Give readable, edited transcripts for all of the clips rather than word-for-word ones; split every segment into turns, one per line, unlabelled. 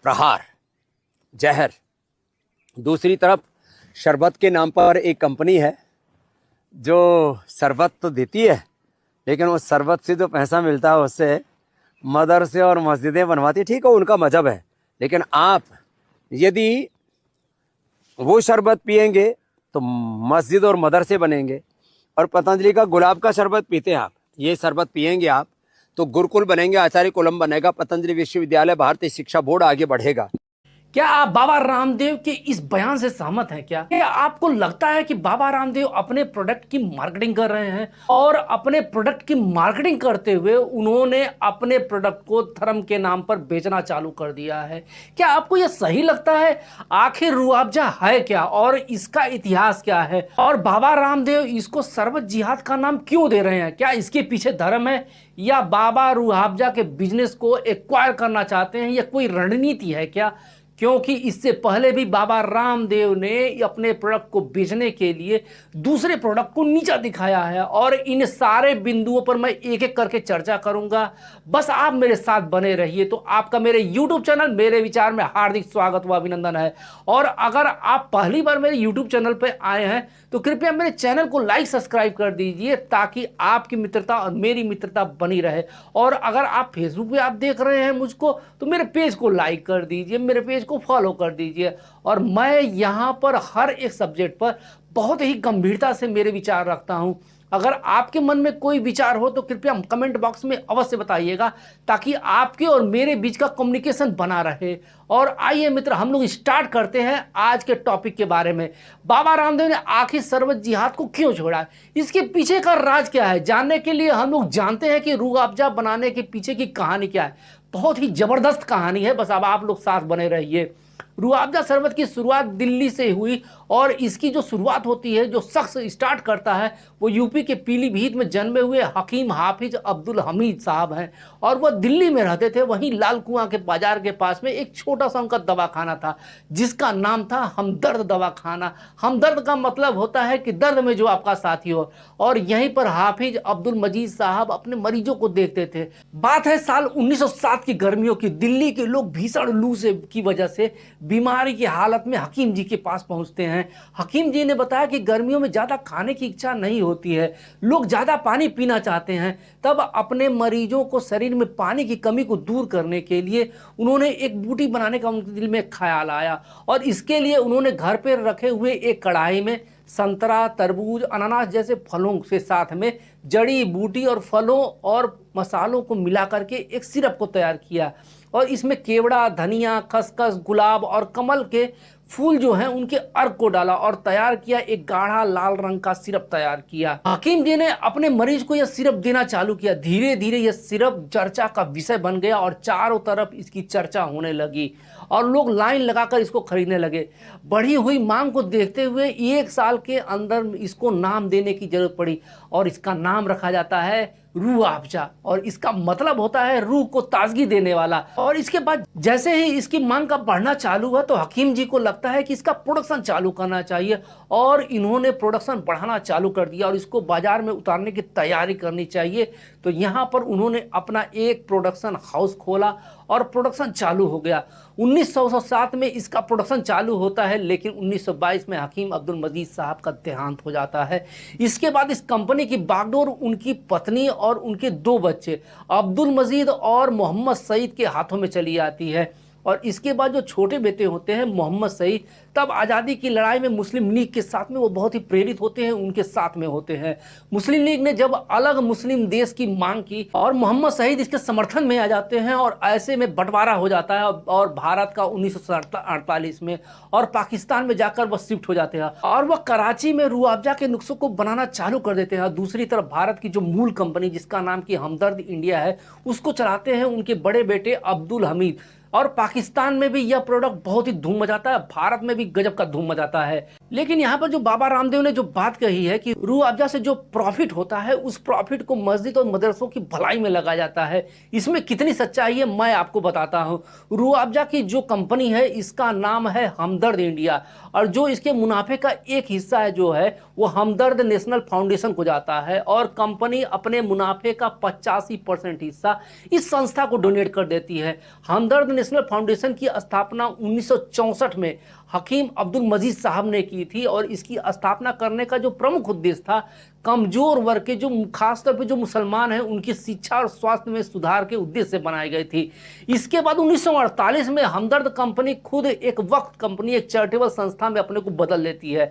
प्रहार जहर। दूसरी तरफ शरबत के नाम पर एक कंपनी है जो शरबत तो देती है, लेकिन वो शरबत से जो पैसा मिलता है उससे मदरसे और मस्जिदें बनवाती है। ठीक है, उनका मजहब है, लेकिन आप यदि वो शरबत पिएंगे तो मस्जिद और मदरसे बनेंगे। और पतंजलि का गुलाब का शरबत पीते हैं आप, ये शरबत पिएंगे आप तो गुरुकुल बनेंगे, आचार्य कुलम बनेगा, पतंजलि विश्वविद्यालय, भारतीय शिक्षा बोर्ड आगे बढ़ेगा।
क्या आप बाबा रामदेव के इस बयान से सहमत हैं? क्या आपको लगता है कि बाबा रामदेव अपने प्रोडक्ट की मार्केटिंग कर रहे हैं और अपने प्रोडक्ट की मार्केटिंग करते हुए उन्होंने अपने प्रोडक्ट को धर्म के नाम पर बेचना चालू कर दिया है? क्या आपको यह सही लगता है? आखिर रूअफ़ज़ा है क्या और इसका इतिहास क्या है, और बाबा रामदेव इसको शरबत जिहाद का नाम क्यों दे रहे हैं? क्या इसके पीछे धर्म है या बाबा रूअफ़ज़ा के बिजनेस को एक्वायर करना चाहते हैं, या कोई रणनीति है क्या? क्योंकि इससे पहले भी बाबा रामदेव ने अपने प्रोडक्ट को बेचने के लिए दूसरे प्रोडक्ट को नीचा दिखाया है, और इन सारे बिंदुओं पर मैं एक एक करके चर्चा करूंगा। बस आप मेरे साथ बने रहिए। तो आपका मेरे YouTube चैनल मेरे विचार में हार्दिक स्वागत व अभिनंदन है। और अगर आप पहली बार मेरे YouTube चैनल पर आए हैं तो कृपया मेरे चैनल को लाइक सब्सक्राइब कर दीजिए, ताकि आपकी मित्रता और मेरी मित्रता बनी रहे। और अगर आप फेसबुक पे आप देख रहे हैं मुझको, तो मेरे पेज को लाइक कर दीजिए, मेरे पेज को फॉलो कर दीजिए। और मैं यहाँ पर हर एक सब्जेक्ट पर बहुत ही गंभीरता से मेरे विचार रखता हूँ। अगर आपके मन में कोई विचार हो तो कृपया कमेंट बॉक्स में अवश्य बताइएगा, ताकि आपके और मेरे बीच का कम्युनिकेशन बना रहे। और आइए मित्र, हम लोग स्टार्ट करते हैं आज के टॉपिक के बारे में। बाबा रामदेव ने आखिर शरबत जिहाद को क्यों छोड़ा, इसके पीछे का राज क्या है, जानने के लिए हम लोग जानते हैं कि रूअफ़ज़ा बनाने के पीछे की कहानी क्या है। बहुत ही जबरदस्त कहानी है, बस अब आप लोग साथ बने रहिए। रूअफ़ज़ा शरबत की शुरुआत दिल्ली से हुई, और इसकी जो शुरुआत होती है, जो शख्स स्टार्ट करता है, वो यूपी के पीलीभीत में जन्मे हुए हकीम हाफिज अब्दुल हमीद साहब हैं। और वह दिल्ली में रहते थे। वहीं लाल कुआं के बाजार के पास में एक छोटा सा उनका दवाखाना था, जिसका नाम था हमदर्द दवाखाना। हमदर्द का मतलब होता है कि दर्द में जो आपका साथी हो। और यहीं पर हाफिज अब्दुल मजीद साहब अपने मरीजों को देखते थे। बात है साल 1907 की गर्मियों की। दिल्ली के लोग भीषण लू से की वजह से बीमारी की हालत में हकीम जी के पास पहुंचते हैं। हकीम जी ने बताया कि गर्मियों में ज़्यादा खाने की इच्छा नहीं होती है, लोग ज़्यादा पानी पीना चाहते हैं। तब अपने मरीजों को शरीर में पानी की कमी को दूर करने के लिए उन्होंने एक बूटी बनाने का उनके दिल में ख्याल आया, और इसके लिए उन्होंने घर पर रखे हुए एक कढ़ाई में संतरा, तरबूज, अनानास जैसे फलों के साथ में जड़ी बूटी और फलों और मसालों को मिला करके एक सिरप को तैयार किया। और इसमें केवड़ा, धनिया, खसखस, गुलाब और कमल के फूल जो हैं उनके अर्क को डाला, और तैयार किया एक गाढ़ा लाल रंग का सिरप तैयार किया। हकीम जी ने अपने मरीज को यह सिरप देना चालू किया। धीरे धीरे यह सिरप चर्चा का विषय बन गया, और चारों तरफ इसकी चर्चा होने लगी, और लोग लाइन लगाकर इसको खरीदने लगे। बढ़ी हुई मांग को देखते हुए 1 साल के अंदर इसको नाम देने की जरूरत पड़ी, और इसका नाम रखा जाता है रूअफ़ज़ा, और इसका मतलब होता है रूह को ताजगी देने वाला। और इसके बाद जैसे ही इसकी मांग का बढ़ना चालू हुआ, तो हकीम जी को लगता है कि इसका प्रोडक्शन चालू करना चाहिए, और इन्होंने प्रोडक्शन बढ़ाना चालू कर दिया, और इसको बाजार में उतारने की तैयारी करनी चाहिए। तो यहाँ पर उन्होंने अपना एक प्रोडक्शन हाउस खोला, और प्रोडक्शन चालू हो गया। 1907 में इसका प्रोडक्शन चालू होता है, लेकिन 1922 में हकीम अब्दुल मजीद साहब का देहांत हो जाता है। इसके बाद इस कंपनी की बागडोर उनकी पत्नी और उनके 2 बच्चे अब्दुल मजीद और मोहम्मद सईद के हाथों में चली आती है। और इसके बाद जो छोटे बेटे होते हैं मोहम्मद सईद, तब आज़ादी की लड़ाई में मुस्लिम लीग के साथ में वो बहुत ही प्रेरित होते हैं, उनके साथ में होते हैं। मुस्लिम लीग ने जब अलग मुस्लिम देश की मांग की, और मोहम्मद सईद इसके समर्थन में आ जाते हैं, और ऐसे में बंटवारा हो जाता है, और भारत का 1948 में, और पाकिस्तान में जाकर वह शिफ्ट हो जाते हैं, और वह कराची में रूअफ़ज़ा के नुस्खों को बनाना चालू कर देते हैं। दूसरी तरफ भारत की जो मूल कंपनी, जिसका नाम की हमदर्द इंडिया है, उसको चलाते हैं उनके बड़े बेटे अब्दुल हमीद। और पाकिस्तान में भी यह प्रोडक्ट बहुत ही धूम मचाता है, भारत में भी गजब का धूम मचाता है। लेकिन यहाँ पर जो बाबा रामदेव ने जो बात कही है कि रूअफ़ज़ा से जो प्रॉफिट होता है, उस प्रॉफिट को मस्जिद और मदरसों की भलाई में लगाया जाता है, इसमें कितनी सच्चाई है मैं आपको बताता हूँ। रूअफ़ज़ा की जो कंपनी है, इसका नाम है हमदर्द इंडिया, और जो इसके मुनाफे का एक हिस्सा है जो है वो हमदर्द नेशनल फाउंडेशन को जाता है, और कंपनी अपने मुनाफे का 85% हिस्सा इस संस्था को डोनेट कर देती है। हमदर्द नेशनल फाउंडेशन की स्थापना 1964 में हकीम अब्दुल मजीद साहब ने की थी और इसकी स्थापना करने का जो प्रमुख उद्देश्य था, कमजोर वर्ग के जो खासतौर पे जो मुसलमान हैं उनकी शिक्षा और स्वास्थ्य में सुधार के उद्देश्य से बनाई गई थी। इसके बाद 1948 में हमदर्द कंपनी खुद एक वक्त कंपनी, एक चैरिटेबल संस्था में अपने को बदल लेती है,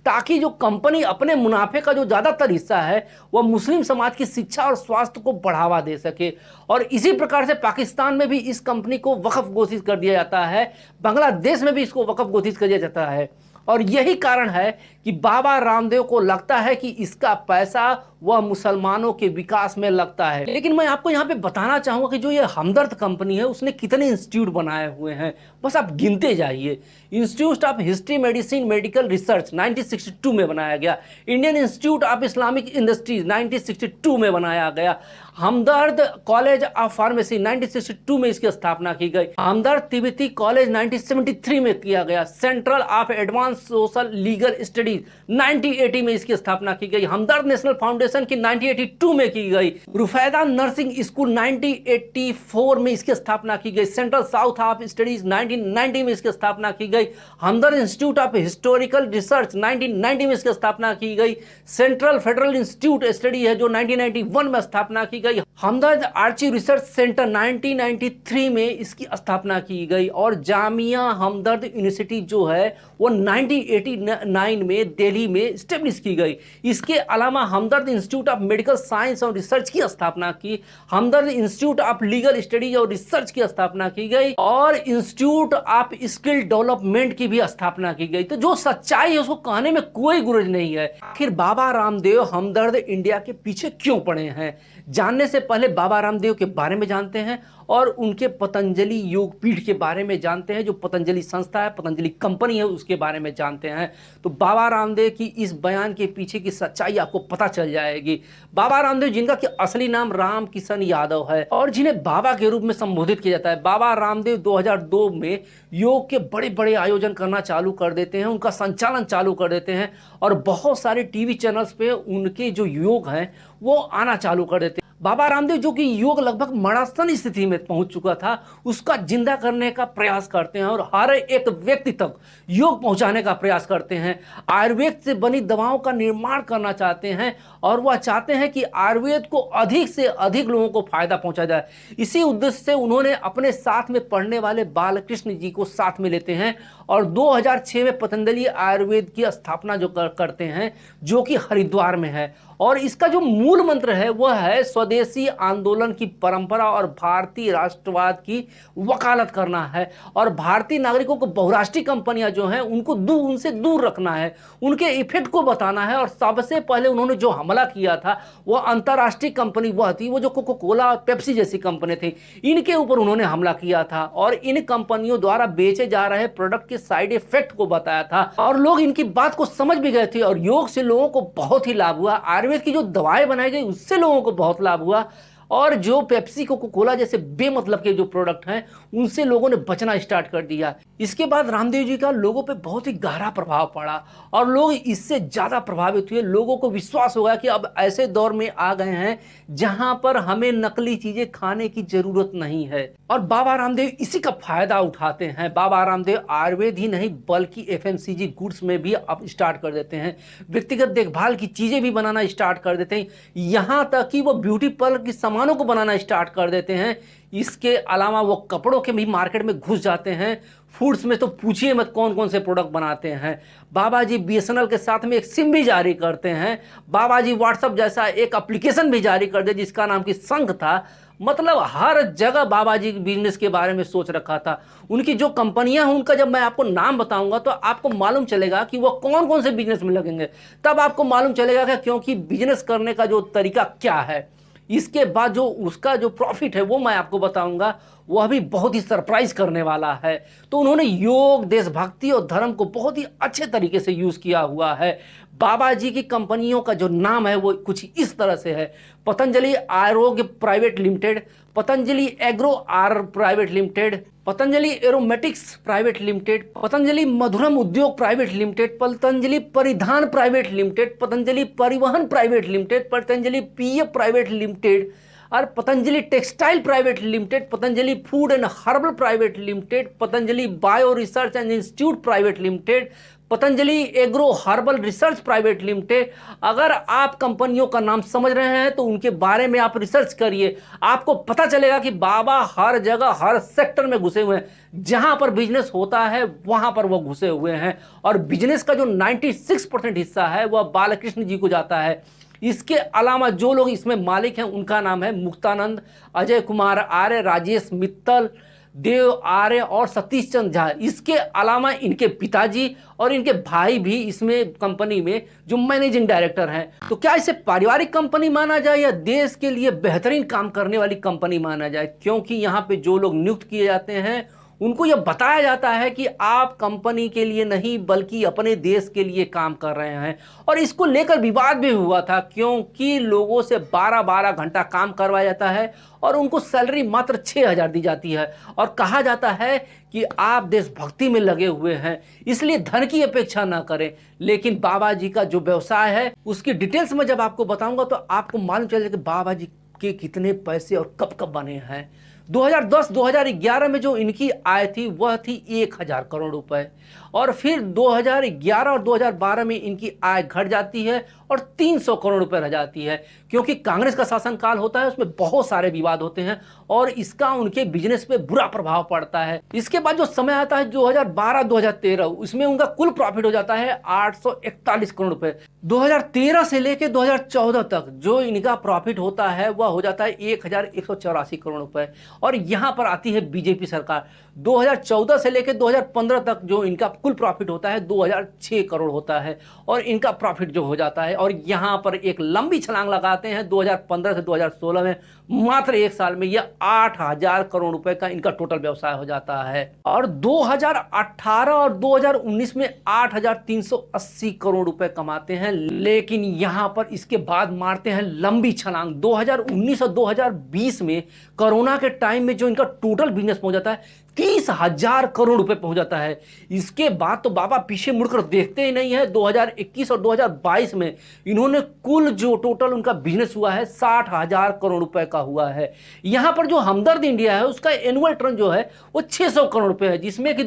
ताकि जो कंपनी अपने मुनाफे का जो ज़्यादातर हिस्सा है वह मुस्लिम समाज की शिक्षा और स्वास्थ्य को बढ़ावा दे सके। और इसी प्रकार से पाकिस्तान में भी इस कंपनी को वक्फ घोषित कर दिया जाता है, बांग्लादेश में भी इसको वक्फ घोषित कर दिया जाता है। और यही कारण है कि बाबा रामदेव को लगता है कि इसका पैसा वह मुसलमानों के विकास में लगता है। लेकिन मैं आपको यहाँ पे बताना चाहूँगा कि जो ये हमदर्द कंपनी है उसने कितने इंस्टीट्यूट बनाए हुए हैं, बस आप गिनते जाइए। Institute of history medicine medical research 1962 में बनाया गया, Indian institute of Islamic industries 1962 में बनाया गया, हमदर्द कॉलेज ऑफ फार्मेसी 1962 में इसकी स्थापना की गई, हमदर्द तिब्बती कॉलेज 1973 में किया गया, central of advance social legal studies 1980 में इसकी स्थापना की गई, हमदर्द नेशनल फाउंडेशन की 1982 में की गई, रुफैदा नर्सिंग स्कूल 1984 में इसकी स्थापना की गई, सेंट्रल साउथ ऑफ स्टडीज 1990 में इसकी स्थापना की गई, हमदर्द इंस्टीट्यूट ऑफ हिस्टोरिकल रिसर्च 1990 में इसकी स्थापना की गई, सेंट्रल फेडरल इंस्टीट्यूट स्टडी है जो 1991 में स्थापना की गई, हमदर्द आर्ची रिसर्च सेंटर 1993 में इसकी स्थापना की गई, और जामिया हमदर्द यूनिवर्सिटी जो है वो 1989 में दिल्ली में स्टेब्लिश की गई। इसके अलावा हमदर्द इंस्टीट्यूट ऑफ मेडिकल साइंस और रिसर्च की स्थापना की, हमदर्द इंस्टीट्यूट ऑफ लीगल स्टडीज और रिसर्च की स्थापना की गई, और इंस्टीट्यूट ऑफ स्किल डेवलपमेंट की भी स्थापना की गई। तो जो सच्चाई है उसको कहने में कोई गुरज नहीं है। आखिर बाबा रामदेव हमदर्द इंडिया के पीछे क्यों पड़े हैं, जानने से पहले बाबा रामदेव के बारे में जानते हैं और उनके पतंजलि योग पीठ के बारे में जानते हैं, जो पतंजलि संस्था है, पतंजलि कंपनी है, उसके बारे में जानते हैं। तो बाबा रामदेव की इस बयान के पीछे की सच्चाई आपको पता चल जाएगी। बाबा रामदेव, जिनका कि असली नाम राम किशन यादव है और जिन्हें बाबा के रूप में संबोधित किया जाता है, बाबा रामदेव 2002 में योग के बड़े बड़े आयोजन करना चालू कर देते हैं, उनका संचालन चालू कर देते हैं और बहुत सारे टीवी चैनल्स पे उनके जो योग हैं वो आना चालू कर देते हैं। बाबा रामदेव जो कि योग लगभग मरासन स्थिति में पहुंच चुका था, उसका जिंदा करने का प्रयास करते हैं और हर एक व्यक्ति तक योग पहुंचाने का प्रयास करते हैं। आयुर्वेद से बनी दवाओं का निर्माण करना चाहते हैं और वह चाहते हैं कि आयुर्वेद को अधिक से अधिक लोगों को फायदा पहुंचा जाए। इसी उद्देश्य से उन्होंने अपने साथ में पढ़ने वाले बालकृष्ण जी को साथ में लेते हैं और 2006 में पतंजलि आयुर्वेद की स्थापना जो करते हैं, जो कि हरिद्वार में है। और इसका जो मूल मंत्र है वह है स्वदेशी आंदोलन की परंपरा और भारतीय राष्ट्रवाद की वकालत करना है, और भारतीय नागरिकों को बहुराष्ट्रीय कंपनियां जो हैं उनको उनसे दूर रखना है, उनके इफेक्ट को बताना है। और सबसे पहले उन्होंने जो हमला किया था वह अंतर्राष्ट्रीय कंपनी वह थी, वो जो कोका कोला और पेप्सी जैसी कंपनी थी, इनके ऊपर उन्होंने हमला किया था और इन कंपनियों द्वारा बेचे जा रहे प्रोडक्ट के साइड इफेक्ट को बताया था और लोग इनकी बात को समझ भी गए थे और योग से लोगों को बहुत ही लाभ हुआ। आयुर्वेद की जो दवाएं बनाई गई उससे लोगों को बहुत लाभ हुआ और जो पेप्सी कोका कोला जैसे बेमतलब के जो प्रोडक्ट हैं उनसे लोगों ने बचना स्टार्ट कर दिया। इसके बाद रामदेव जी का लोगों पे बहुत ही गहरा प्रभाव पड़ा और लोग इससे ज़्यादा प्रभावित हुए। लोगों को विश्वास हो गया कि अब ऐसे दौर में आ गए हैं जहां पर हमें नकली चीज़ें खाने की ज़रूरत नहीं है और बाबा रामदेव इसी का फायदा उठाते हैं। बाबा रामदेव आयुर्वेद ही नहीं बल्कि FMCG गुड्स में भी अब स्टार्ट कर देते हैं, व्यक्तिगत देखभाल की चीज़ें भी बनाना स्टार्ट कर देते हैं, यहाँ तक कि वो ब्यूटी पार्लर की सामानों को बनाना स्टार्ट कर देते हैं। इसके अलावा वो कपड़ों के भी मार्केट में घुस जाते हैं। फूड्स में तो पूछिए मत कौन कौन से प्रोडक्ट बनाते हैं। बाबा जी BSNL के साथ में एक सिम भी जारी करते हैं। बाबा जी व्हाट्सएप जैसा एक एप्लीकेशन भी जारी कर दे जिसका नाम की संघ था। मतलब हर जगह बाबा जी बिजनेस के बारे में सोच रखा था। उनकी जो कंपनियां हैं उनका जब मैं आपको नाम बताऊंगा तो आपको मालूम चलेगा कि वो कौन कौन से बिजनेस में लगेंगे, तब आपको मालूम चलेगा कि क्योंकि बिजनेस करने का जो तरीका क्या है। इसके बाद जो उसका जो प्रॉफिट है वो मैं आपको बताऊंगा, वह भी बहुत ही सरप्राइज करने वाला है। तो उन्होंने योग, देशभक्ति और धर्म को बहुत ही अच्छे तरीके से यूज किया हुआ है। बाबा जी की कंपनियों का जो नाम है वो कुछ इस तरह से है: Patanjali Arogya private limited, Patanjali agro R private limited, Patanjali aromatics private limited, Patanjali Madhuram Udyog private limited, Patanjali परिधान प्राइवेट लिमिटेड, पतंजलि परिवहन private limited, Patanjali PF private limited और Patanjali textile private limited, Patanjali food and herbal private limited, Patanjali bio research and institute private limited, Patanjali agro herbal research private limited. अगर आप कंपनियों का नाम समझ रहे हैं तो उनके बारे में आप रिसर्च करिए, आपको पता चलेगा कि बाबा हर जगह हर सेक्टर में घुसे हुए हैं। जहां पर बिजनेस होता है वहां पर वो घुसे हुए हैं, और बिजनेस का जो 96% हिस्सा है वह बालकृष्ण जी को जाता है। इसके अलावा जो लोग इसमें मालिक हैं उनका नाम है मुक्तानंद, अजय कुमार आर्य, राजेश मित्तल, देव आर्य और सतीश चंद्र झा। इसके अलावा इनके पिताजी और इनके भाई भी इसमें कंपनी में जो मैनेजिंग डायरेक्टर हैं। तो क्या इसे पारिवारिक कंपनी माना जाए या देश के लिए बेहतरीन काम करने वाली कंपनी माना जाए? क्योंकि यहाँ पे जो लोग नियुक्त किए जाते हैं उनको यह बताया जाता है कि आप कंपनी के लिए नहीं बल्कि अपने देश के लिए काम कर रहे हैं। और इसको लेकर विवाद भी हुआ था, क्योंकि लोगों से 12-12 घंटा काम करवाया जाता है और उनको सैलरी मात्र 6,000 दी जाती है, और कहा जाता है कि आप देशभक्ति में लगे हुए हैं इसलिए धन की अपेक्षा ना करें। लेकिन बाबा जी का जो व्यवसाय है उसकी डिटेल्स में जब आपको बताऊंगा तो आपको मालूम चलेगा कि बाबा जी के कितने पैसे और कब कब बने हैं। 2010-2011 में जो इनकी आय थी वह थी 1,000 करोड़ रुपए, और फिर 2011 और 2012 में इनकी आय घट जाती है और 300 करोड़ रुपए रह जाती है, क्योंकि कांग्रेस का शासनकाल होता है, उसमें बहुत सारे विवाद होते हैं और इसका उनके बिजनेस पे बुरा प्रभाव पड़ता है। इसके बाद जो समय आता है 2012-2013, उसमें उनका कुल प्रॉफिट हो जाता है 841 करोड़ रुपए। 2013 से लेकर 2014 तक जो इनका प्रॉफिट होता है वह हो जाता है 1,184 करोड़ रुपए, और यहां पर आती है बीजेपी सरकार। 2014 से लेकर 2015 तक जो इनका कुल प्रॉफिट होता है 2,006 करोड़ होता है, और इनका प्रॉफिट जो हो जाता है, और यहां पर एक लंबी छलांग लगाते हैं 2015 से 2016 में, मात्र एक साल में यह 8,000 करोड़ रुपए का इनका टोटल व्यवसाय हो जाता है। और 2018 और 2019 में 8,380 करोड़ रुपए कमाते हैं। लेकिन यहां पर इसके बाद मारते हैं लंबी छलांग। 2019 और 2020 में कोरोना के टाइम में जो इनका टोटल बिजनेस पहुंच जाता है 30,000 करोड़ रुपए पहुंच जाता है। इसके बाद तो बाबा पीछे मुड़कर देखते ही नहीं है। 2021 और 2022 में इन्होंने कुल जो टोटल उनका बिजनेस हुआ है 60,000 करोड़ रुपए का हुआ है। यहां पर जो हमदर्द इंडिया है उसका एनुअल टर्न जो है वो 600 करोड़ रुपए है, जिसमें कि